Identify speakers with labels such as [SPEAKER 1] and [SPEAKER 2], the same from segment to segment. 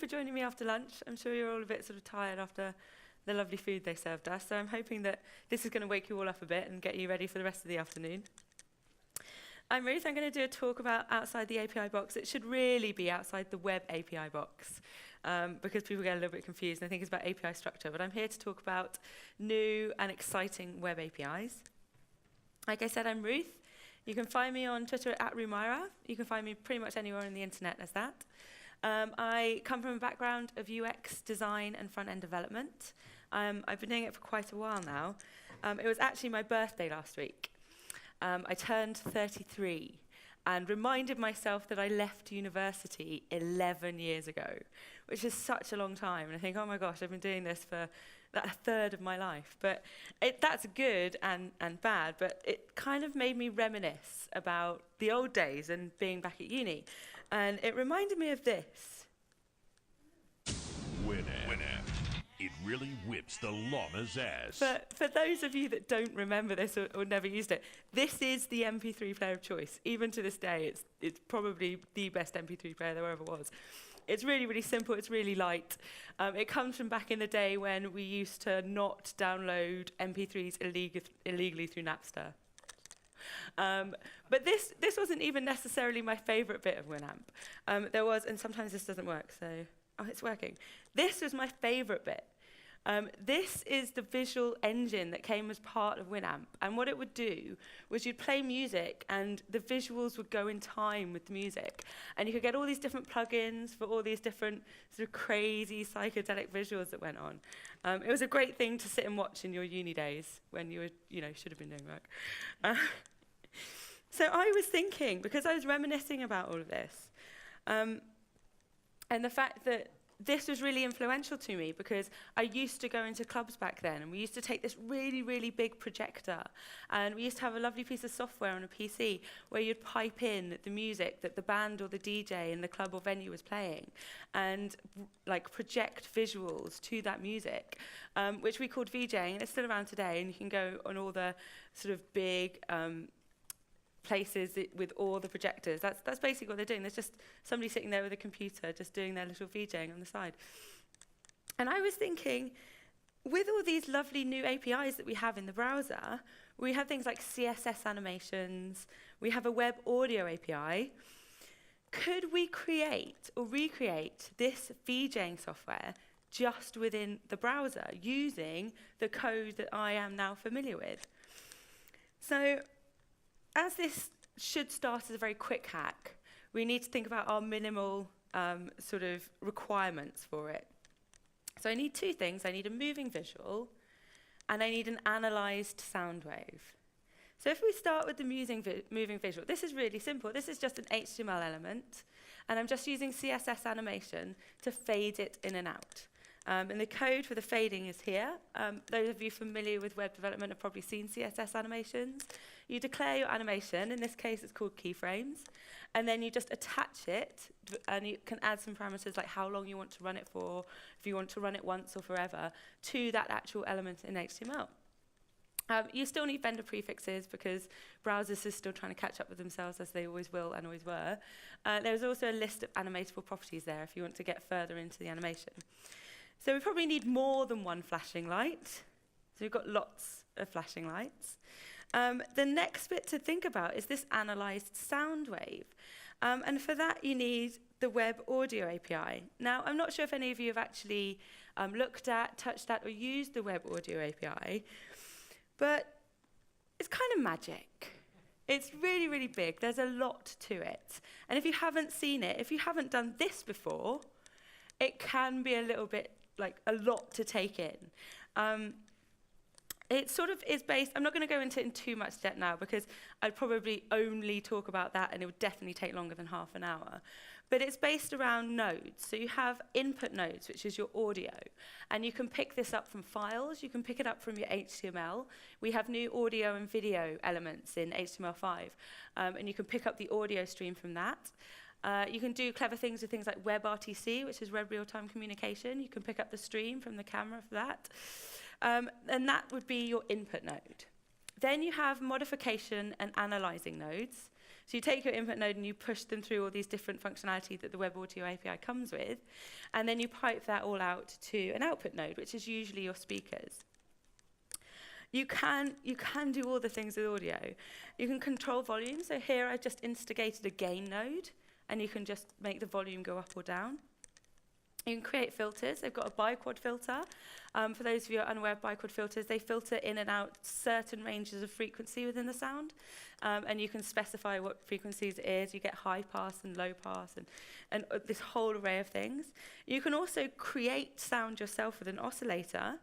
[SPEAKER 1] for joining me after lunch. I'm sure you're all a bit sort of tired after the lovely food they served us, so I'm hoping that this is going to wake you all up a bit and get you ready for the rest of the afternoon. I'm Ruth. I'm going to do a talk about outside the API box. It should really be outside the web API box, because people get a little bit confused and they think it's about API structure, but I'm here to talk about new and exciting web APIs. Like I said, I'm Ruth. You can find me on Twitter at @Rumira. You can find me pretty much anywhere on the internet as that. I come from a background of UX design and front-end development. I've been doing it for quite a while now. It was actually my birthday last week. I turned 33 and reminded myself that I left university 11 years ago, which is such a long time. And I think, oh my gosh, I've been doing this for a third of my life. But that's good and bad, but it kind of made me reminisce about the old days and being back at uni. And it reminded me of this.
[SPEAKER 2] Winamp. It really whips the llama's ass.
[SPEAKER 1] For those of you that don't remember this or never used it, this is the MP3 player of choice. Even to this day, it's probably the best MP3 player there ever was. It's really, really simple. It's really light. It comes from back in the day when we used to not download MP3s illegally through Napster. But this wasn't even necessarily my favorite bit of Winamp. There was, and sometimes this doesn't work, so, oh, it's working. This was my favorite bit. This is the visual engine that came as part of Winamp. And what it would do was you'd play music and the visuals would go in time with the music. And you could get all these different plugins for all these different sort of crazy psychedelic visuals that went on. It was a great thing to sit and watch in your uni days when you were, should have been doing work. So I was thinking, because I was reminiscing about all of this, and the fact that this was really influential to me because I used to go into clubs back then, and we used to take this really, really big projector, and we used to have a lovely piece of software on a PC where you'd pipe in the music that the band or the DJ in the club or venue was playing, and like project visuals to that music, which we called VJing, and it's still around today, and you can go on all the sort of big places with all the projectors. That's basically what they're doing. There's just somebody sitting there with a computer just doing their little VJing on the side. And I was thinking, with all these lovely new APIs that we have in the browser, we have things like CSS animations, we have a web audio API. Could we create or recreate this VJing software just within the browser using the code that I am now familiar with? So, as this should start as a very quick hack, we need to think about our minimal sort of requirements for it. So I need two things. I need a moving visual, and I need an analyzed sound wave. So if we start with the moving visual, this is really simple. This is just an HTML element, and I'm just using CSS animation to fade it in and out. And the code for the fading is here. Those of you familiar with web development have probably seen CSS animations. You declare your animation. In this case, it's called keyframes. And then you just attach it, and you can add some parameters like how long you want to run it for, if you want to run it once or forever, to that actual element in HTML. You still need vendor prefixes because browsers are still trying to catch up with themselves, as they always will and always were. There's also a list of animatable properties there if you want to get further into the animation. So we probably need more than one flashing light. So we've got lots of flashing lights. The next bit to think about is this analyzed sound wave. And for that, you need the web audio API. Now, I'm not sure if any of you have actually looked at, touched at, or used the web audio API, but it's kind of magic. It's really, really big. There's a lot to it. And if you haven't seen it, if you haven't done this before, it can be a little bit like a lot to take in. It sort of is based, I'm not going to go into it in too much depth now because I'd probably only talk about that and it would definitely take longer than half an hour. But it's based around nodes. So you have input nodes, which is your audio. And you can pick this up from files. You can pick it up from your HTML. We have new audio and video elements in HTML5. And you can pick up the audio stream from that. You can do clever things with things like WebRTC, which is web real-time communication. You can pick up the stream from the camera for that. And that would be your input node. Then you have modification and analyzing nodes. So you take your input node and you push them through all these different functionality that the Web Audio API comes with, and then you pipe that all out to an output node, which is usually your speakers. You can do all the things with audio. You can control volume. So here I've just instigated a gain node, and you can just make the volume go up or down. You can create filters. They've got a biquad filter. For those of you who are unaware of biquad filters, they filter in and out certain ranges of frequency within the sound. And you can specify what frequencies it is. You get high pass and low pass and this whole array of things. You can also create sound yourself with an oscillator,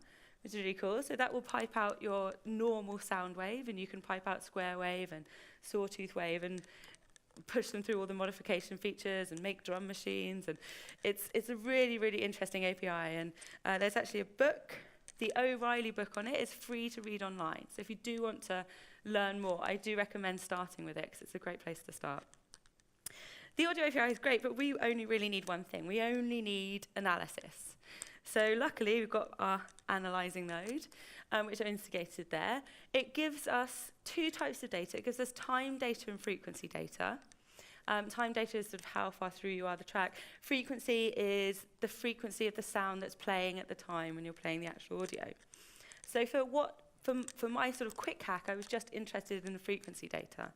[SPEAKER 1] which is really cool. So that will pipe out your normal sound wave, and you can pipe out square wave and sawtooth wave and push them through all the modification features and make drum machines. And it's a really, really interesting API. And there's actually a book. The O'Reilly book on it is free to read online. So if you do want to learn more, I do recommend starting with it because it's a great place to start. The audio API is great, but we only really need one thing. We only need analysis. So luckily, we've got our analyzing node, which I instigated there. It gives us two types of data. It gives us time data and frequency data. Time data is sort of how far through you are the track. Frequency is the frequency of the sound that's playing at the time when you're playing the actual audio. So for my sort of quick hack, I was just interested in the frequency data.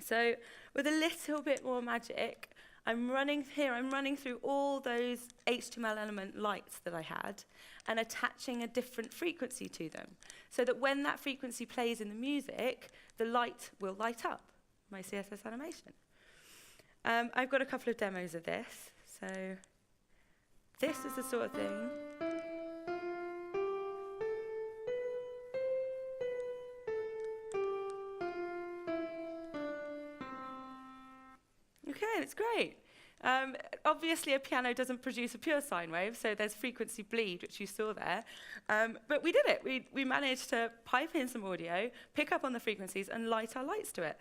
[SPEAKER 1] So with a little bit more magic, I'm running through all those HTML element lights that I had and attaching a different frequency to them so that when that frequency plays in the music, the light will light up, my CSS animation. I've got a couple of demos of this. So this is the sort of thing. Okay, that's great. Obviously, a piano doesn't produce a pure sine wave, so there's frequency bleed, which you saw there. But we did it. We managed to pipe in some audio, pick up on the frequencies, and light our lights to it.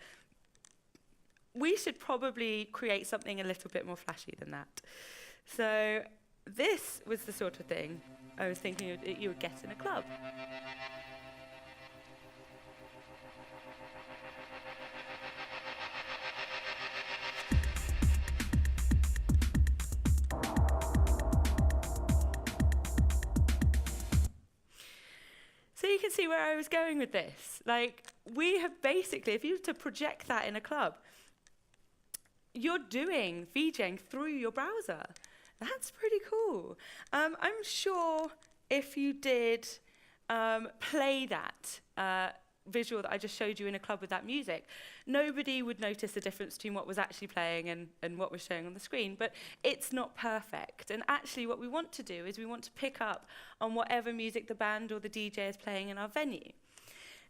[SPEAKER 1] We should probably create something a little bit more flashy than that. So this was the sort of thing I was thinking you would get in a club. So you can see where I was going with this. Like, we have basically, if you were to project that in a club, you're doing VJing through your browser. That's pretty cool. I'm sure if you did play that visual that I just showed you in a club with that music, nobody would notice the difference between what was actually playing and what was showing on the screen. But it's not perfect. And actually what we want to do is we want to pick up on whatever music the band or the DJ is playing in our venue.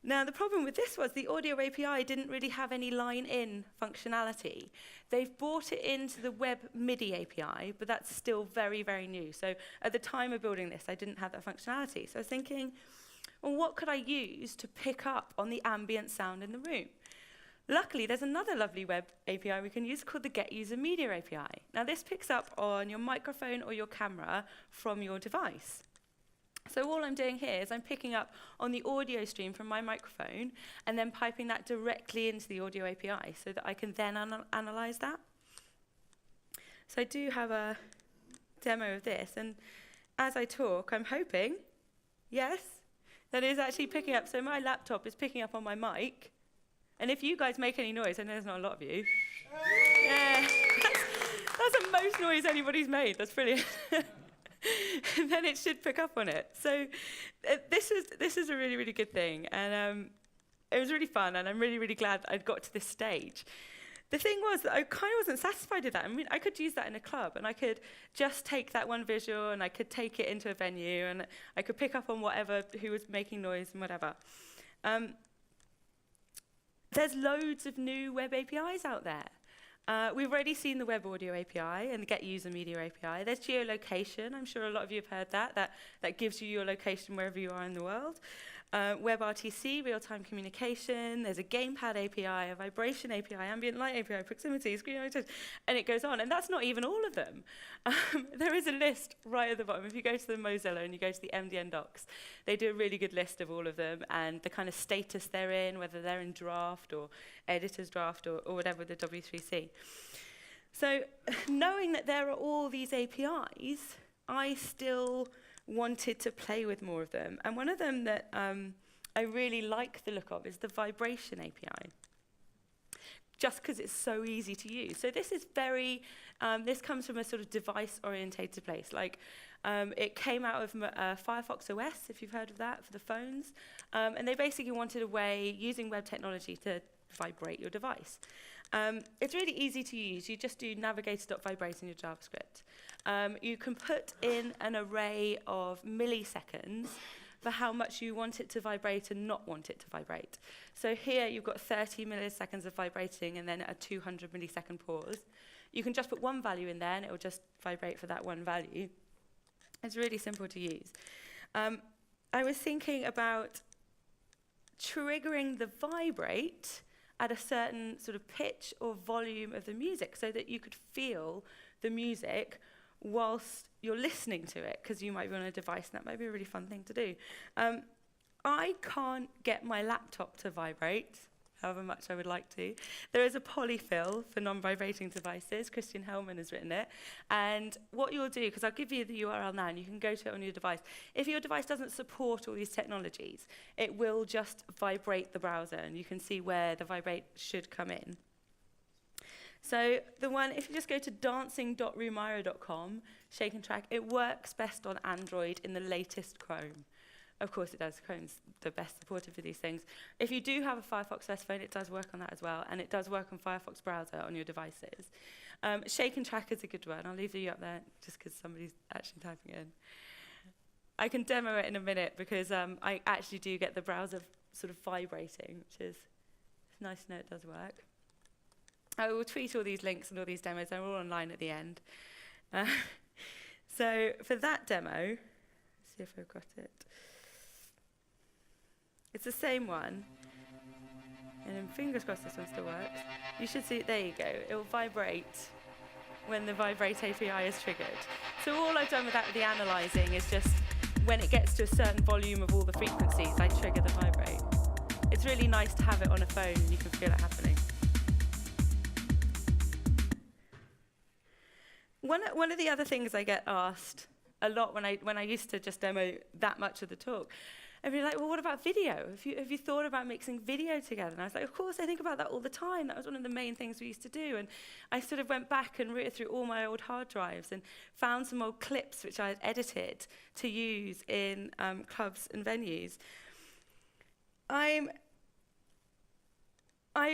[SPEAKER 1] Now, the problem with this was the audio API didn't really have any line-in functionality. They've brought it into the web MIDI API, but that's still very, very new. So at the time of building this, I didn't have that functionality. So I was thinking, well, what could I use to pick up on the ambient sound in the room? Luckily, there's another lovely web API we can use called the Get User Media API. Now, this picks up on your microphone or your camera from your device. So all I'm doing here is I'm picking up on the audio stream from my microphone and then piping that directly into the audio API so that I can then analyze that. So I do have a demo of this, and as I talk, I'm hoping, yes, that is actually picking up. So my laptop is picking up on my mic, and if you guys make any noise, and there's not a lot of you, yeah, that's the most noise anybody's made. That's brilliant. Then it should pick up on it. So this is a really, really good thing. And it was really fun, and I'm really, really glad I'd got to this stage. The thing was that I kind of wasn't satisfied with that. I mean, I could use that in a club, and I could just take that one visual, and I could take it into a venue, and I could pick up on who was making noise and whatever. There's loads of new web APIs out there. We've already seen the Web Audio API and the Get User Media API. There's geolocation. I'm sure a lot of you have heard that gives you your location wherever you are in the world. WebRTC, real-time communication. There's a gamepad API, a vibration API, ambient light API, proximity, screen orientation, and it goes on. And that's not even all of them. There is a list right at the bottom. If you go to the Mozilla and you go to the MDN docs, they do a really good list of all of them and the kind of status they're in, whether they're in draft or editor's draft or whatever with the W3C. So knowing that there are all these APIs, I still wanted to play with more of them. And one of them that I really like the look of is the vibration API, just because it's so easy to use. So this is very, this comes from a sort of device-orientated place. Like, it came out of Firefox OS, if you've heard of that, for the phones. And they basically wanted a way, using web technology, to vibrate your device. It's really easy to use. You just do navigator.vibrate in your JavaScript. You can put in an array of milliseconds for how much you want it to vibrate and not want it to vibrate. So here you've got 30 milliseconds of vibrating and then a 200 millisecond pause. You can just put one value in there and it will just vibrate for that one value. It's really simple to use. I was thinking about triggering the vibrate at a certain sort of pitch or volume of the music so that you could feel the music whilst you're listening to it, because you might be on a device, and that might be a really fun thing to do. I can't get my laptop to vibrate, however much I would like to. There is a polyfill for non-vibrating devices. Christian Hellman has written it. And what you'll do, because I'll give you the URL now, and you can go to it on your device. If your device doesn't support all these technologies, it will just vibrate the browser, and you can see where the vibrate should come in. So the one, if you just go to dancing.rumira.com, Shake and Track, it works best on Android in the latest Chrome. Of course it does. Chrome's the best supported for these things. If you do have a Firefox OS phone, it does work on that as well, and it does work on Firefox browser on your devices. Shake and Track is a good one. I'll leave you up there just because somebody's actually typing it in. I can demo it in a minute because I actually do get the browser sort of vibrating, which is nice to know it does work. I will tweet all these links and all these demos. They're all online at the end. So for that demo, let's see if I've got it. It's the same one. And then fingers crossed this one still works. You should see it. There you go. It will vibrate when the Vibrate API is triggered. So all I've done with that with the analyzing is just when it gets to a certain volume of all the frequencies, I trigger the vibrate. It's really nice to have it on a phone and you can feel it happening. One of the other things I get asked a lot when I used to just demo that much of the talk, everybody's like, well, what about video? Have you thought about mixing video together? And I was like, of course, I think about that all the time. That was one of the main things we used to do. And I sort of went back and rooted through all my old hard drives and found some old clips which I had edited to use in clubs and venues. I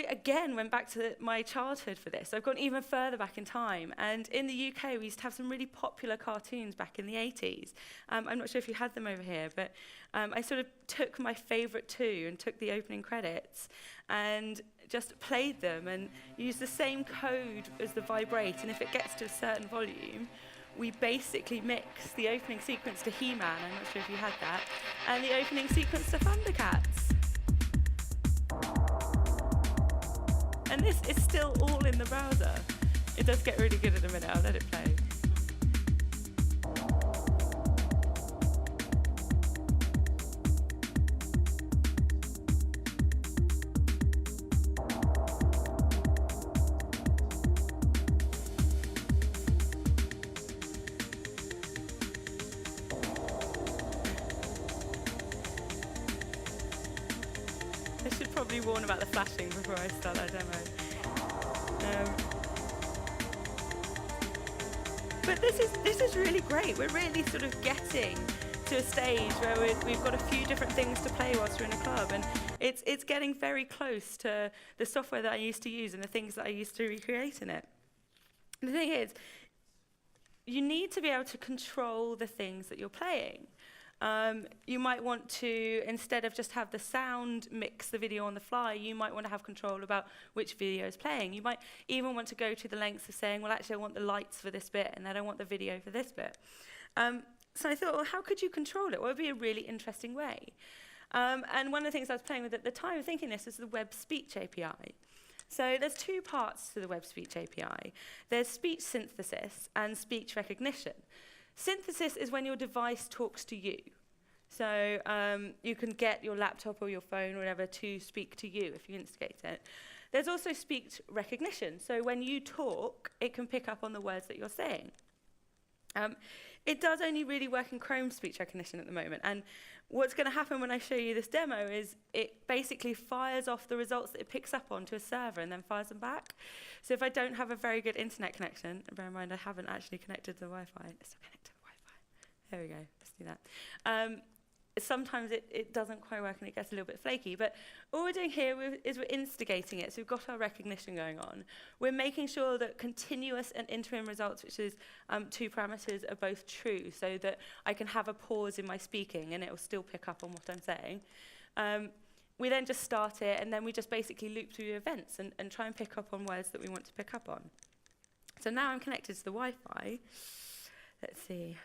[SPEAKER 1] again went back to my childhood for this. I've gone even further back in time. And in the UK, we used to have some really popular cartoons back in the 80s. I'm not sure if you had them over here, but I sort of took my favourite two and took the opening credits and just played them and used the same code as the vibrate. And if it gets to a certain volume, we basically mix the opening sequence to He-Man, I'm not sure if you had that, and the opening sequence to Thundercats. And this is still all in the browser. It does get really good in a minute. I'll let it play. I should probably warn about the flashing before I start that demo. But this is really great. We're really sort of getting to a stage where we've got a few different things to play whilst we're in a club, and it's getting very close to the software that I used to use and the things that I used to recreate in it. And the thing is, you need to be able to control the things that you're playing. You might want to, instead of just have the sound mix the video on the fly, you might want to have control about which video is playing. You might even want to go to the lengths of saying, well, actually, I want the lights for this bit, and then I want the video for this bit. So I thought, well, how could you control it? What would be a really interesting way? And one of the things I was playing with at the time of thinking this was the web speech API. So there's two parts to the web speech API. There's speech synthesis and speech recognition. Synthesis is when your device talks to you. So you can get your laptop or your phone or whatever to speak to you if you instigate it. There's also speech recognition. So when you talk, it can pick up on the words that you're saying. It does only really work in Chrome speech recognition at the moment. And what's going to happen when I show you this demo is it basically fires off the results that it picks up on to a server and then fires them back. So if I don't have a very good internet connection, and bear in mind I haven't actually connected to the Wi-Fi. Let's connect to the Wi-Fi. There we go. Let's do that. Sometimes it doesn't quite work and it gets a little bit flaky. But all we're doing here is we're instigating it. So we've got our recognition going on. We're making sure that continuous and interim results, which is 2 parameters, are both true so that I can have a pause in my speaking and it will still pick up on what I'm saying. We then just start it and then we just basically loop through events and try and pick up on words that we want to pick up on. So now I'm connected to the Wi-Fi. Let's see.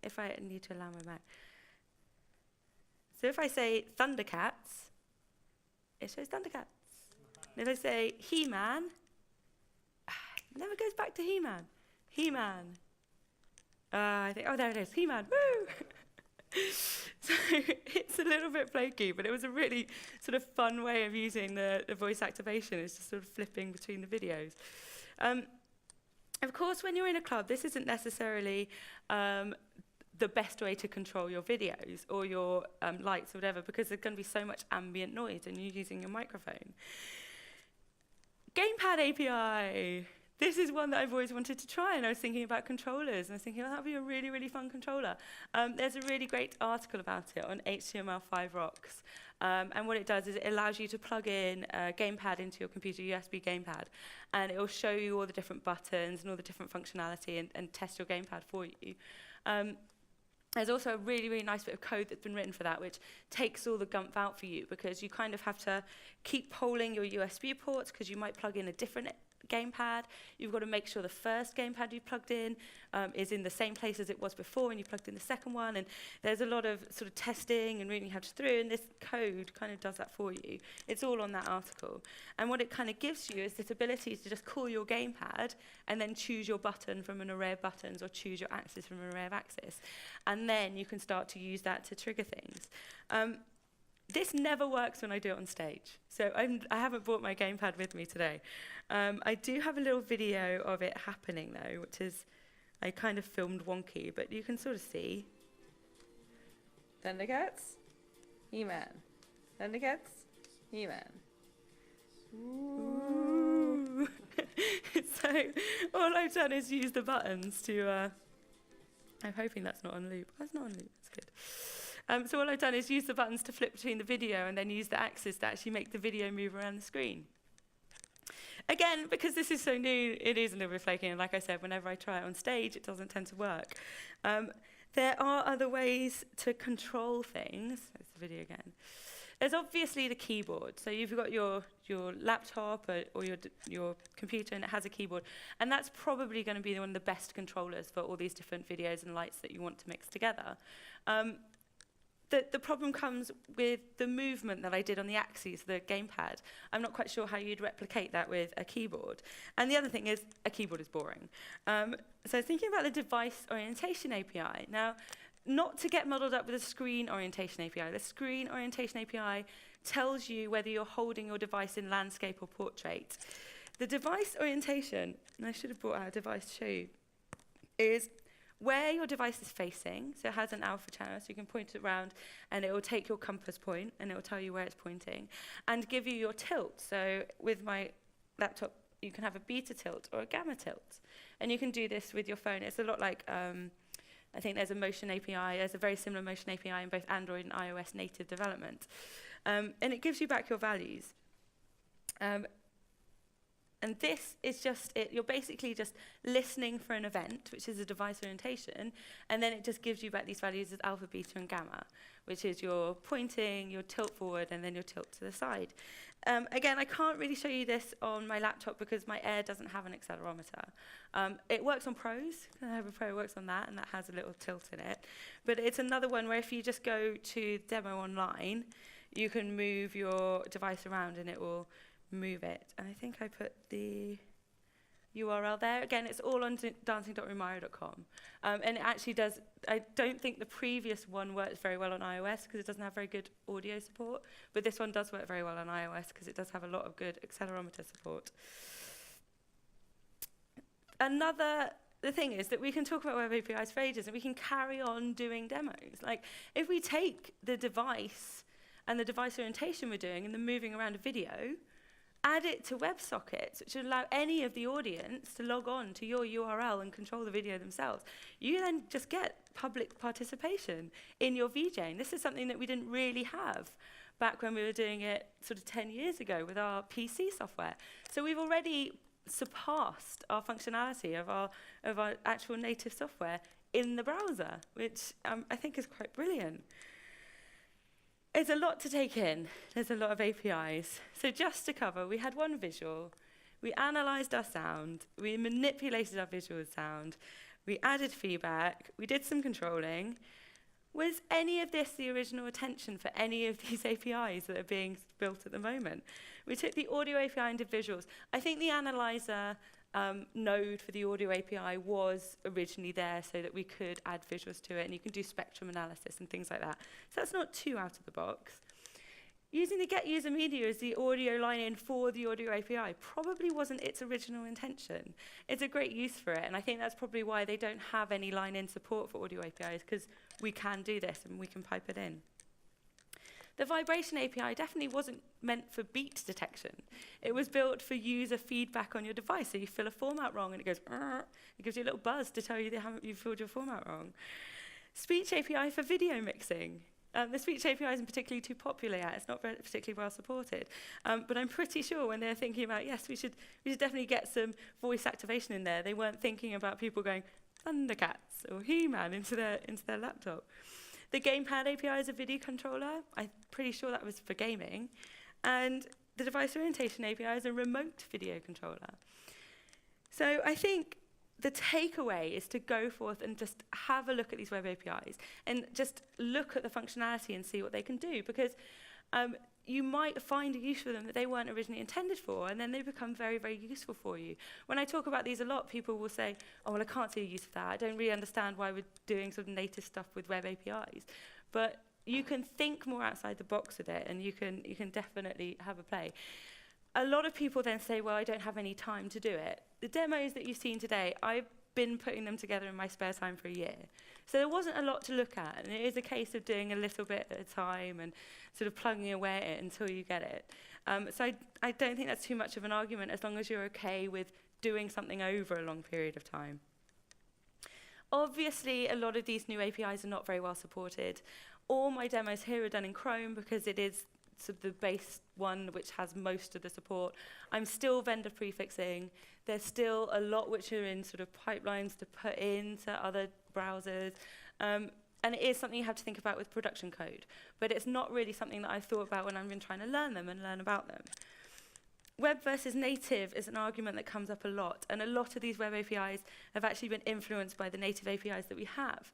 [SPEAKER 1] If I need to allow my Mac. So if I say Thundercats, it shows Thundercats. And if I say He-Man, it never goes back to He-Man. He-Man. I think, oh, there it is, He-Man, woo! So it's a little bit flaky, but it was a really sort of fun way of using the voice activation. It's just sort of flipping between the videos. Of course, when you're in a club, this isn't necessarily the best way to control your videos or your lights or whatever, because there's going to be so much ambient noise and you're using your microphone. Gamepad API. This is one that I've always wanted to try, and I was thinking about controllers, and I was thinking, oh, that would be a really, really fun controller. There's a really great article about it on HTML5 Rocks. And what it does is it allows you to plug in a gamepad into your computer, USB gamepad, and it will show you all the different buttons and all the different functionality and test your gamepad for you. There's also a really, really nice bit of code that's been written for that, which takes all the gump out for you, because you kind of have to keep polling your USB ports because you might plug in a different gamepad. You've got to make sure the first gamepad you plugged in is in the same place as it was before when you plugged in the second one, and there's a lot of sort of testing and reading how to through, and this code kind of does that for you. It's all on that article. And what it kind of gives you is this ability to just call your gamepad and then choose your button from an array of buttons, or choose your axis from an array of axis. And then you can start to use that to trigger things. This never works when I do it on stage. So I haven't brought my gamepad with me today. I do have a little video of it happening, though, which is, I kind of filmed wonky, but you can sort of see. Thundercats, He-Man. Thundercats, He-Man. Ooh. So all I've done is use the buttons to, I'm hoping that's not on loop. That's not on loop, that's good. So all I've done is use the buttons to flip between the video and then use the axis to actually make the video move around the screen. Again, because this is so new, it is a little bit flaky, and like I said, whenever I try it on stage, it doesn't tend to work. There are other ways to control things. There's the video again. There's obviously the keyboard. So you've got your laptop or your computer, and it has a keyboard. And that's probably going to be one of the best controllers for all these different videos and lights that you want to mix together. The problem comes with the movement that I did on the axes, the gamepad. I'm not quite sure how you'd replicate that with a keyboard. And the other thing is, a keyboard is boring. So thinking about the device orientation API. Now, not to get muddled up with the screen orientation API. The screen orientation API tells you whether you're holding your device in landscape or portrait. The device orientation, and I should have brought out a device to show you, is where your device is facing. So it has an alpha channel, so you can point it around and it will take your compass point and it will tell you where it's pointing and give you your tilt. So with my laptop, you can have a beta tilt or a gamma tilt. And you can do this with your phone. It's a lot like, I think there's a motion API. There's a very similar motion API in both Android and iOS native development. And it gives you back your values. And this is just it. You're basically just listening for an event, which is a device orientation, and then it just gives you back these values as alpha, beta, and gamma, which is your pointing, your tilt forward, and then your tilt to the side. Again, I can't really show you this on my laptop because my Air doesn't have an accelerometer. It works on Pros. I have a Pro, works on that, and that has a little tilt in it. But it's another one where if you just go to demo online, you can move your device around and it will move it. And I think I put the URL there. Again, it's all on dancing.rumira.com. And it actually does, I don't think the previous one works very well on iOS because it doesn't have very good audio support, but this one does work very well on iOS because it does have a lot of good accelerometer support. The thing is that we can talk about web APIs for ages and we can carry on doing demos. Like, if we take the device and the device orientation we're doing and the moving around a video, add it to WebSockets, which would allow any of the audience to log on to your URL and control the video themselves. You then just get public participation in your VJing. This is something that we didn't really have back when we were doing it sort of 10 years ago with our PC software. So we've already surpassed our functionality of our actual native software in the browser, which I think is quite brilliant. It's a lot to take in. There's a lot of APIs. So just to cover, we had one visual, we analyzed our sound, we manipulated our visual sound, we added feedback, we did some controlling. Was any of this the original intention for any of these APIs that are being built at the moment? We took the audio API and did visuals. I think the analyzer node for the audio API was originally there so that we could add visuals to it, and you can do spectrum analysis and things like that. So that's not too out of the box. Using the get user media as the audio line in for the audio API probably wasn't its original intention. It's a great use for it, and I think that's probably why they don't have any line in support for audio APIs, because we can do this and we can pipe it in. The vibration API definitely wasn't meant for beat detection. It was built for user feedback on your device. So you fill a format wrong and it goes, it gives you a little buzz to tell you that you filled your format wrong. Speech API for video mixing. The speech API isn't particularly too popular yet. It's not particularly well supported. But I'm pretty sure when they're thinking about, yes, we should definitely get some voice activation in there, they weren't thinking about people going Thundercats or He-Man into their laptop. The gamepad API is a video controller. I'm pretty sure that was for gaming. And the device orientation API is a remote video controller. So I think the takeaway is to go forth and just have a look at these web APIs and just look at the functionality and see what they can do, because you might find a use for them that they weren't originally intended for, and then they become very, very useful for you. When I talk about these a lot, people will say, oh, well, I can't see a use for that. I don't really understand why we're doing sort of native stuff with web APIs. But you can think more outside the box with it, and you can definitely have a play. A lot of people then say, well, I don't have any time to do it. The demos that you've seen today, I've been putting them together in my spare time for a year. So there wasn't a lot to look at, and it is a case of doing a little bit at a time and sort of plugging away at it until you get it. So I don't think that's too much of an argument as long as you're okay with doing something over a long period of time. Obviously, a lot of these new APIs are not very well supported. All my demos here are done in Chrome because it is sort of the base one which has most of the support. I'm still vendor prefixing. There's still a lot which are in sort of pipelines to put into other browsers. And it is something you have to think about with production code. But it's not really something that I've thought about when I've been trying to learn them and learn about them. Web versus native is an argument that comes up a lot. And a lot of these web APIs have actually been influenced by the native APIs that we have.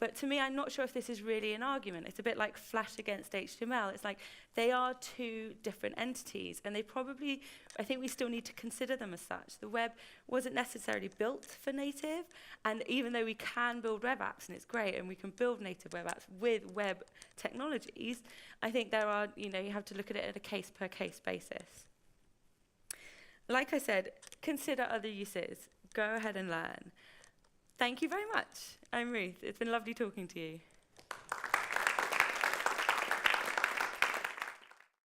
[SPEAKER 1] But to me, I'm not sure if this is really an argument. It's a bit like Flash against HTML. It's like they are two different entities, and they probably, I think we still need to consider them as such. The web wasn't necessarily built for native, and even though we can build web apps, and it's great, and we can build native web apps with web technologies, I think there are, you have to look at it at a case-per-case basis. Like I said, consider other uses. Go ahead and learn. Thank you very much. I'm Ruth. It's been lovely talking to you.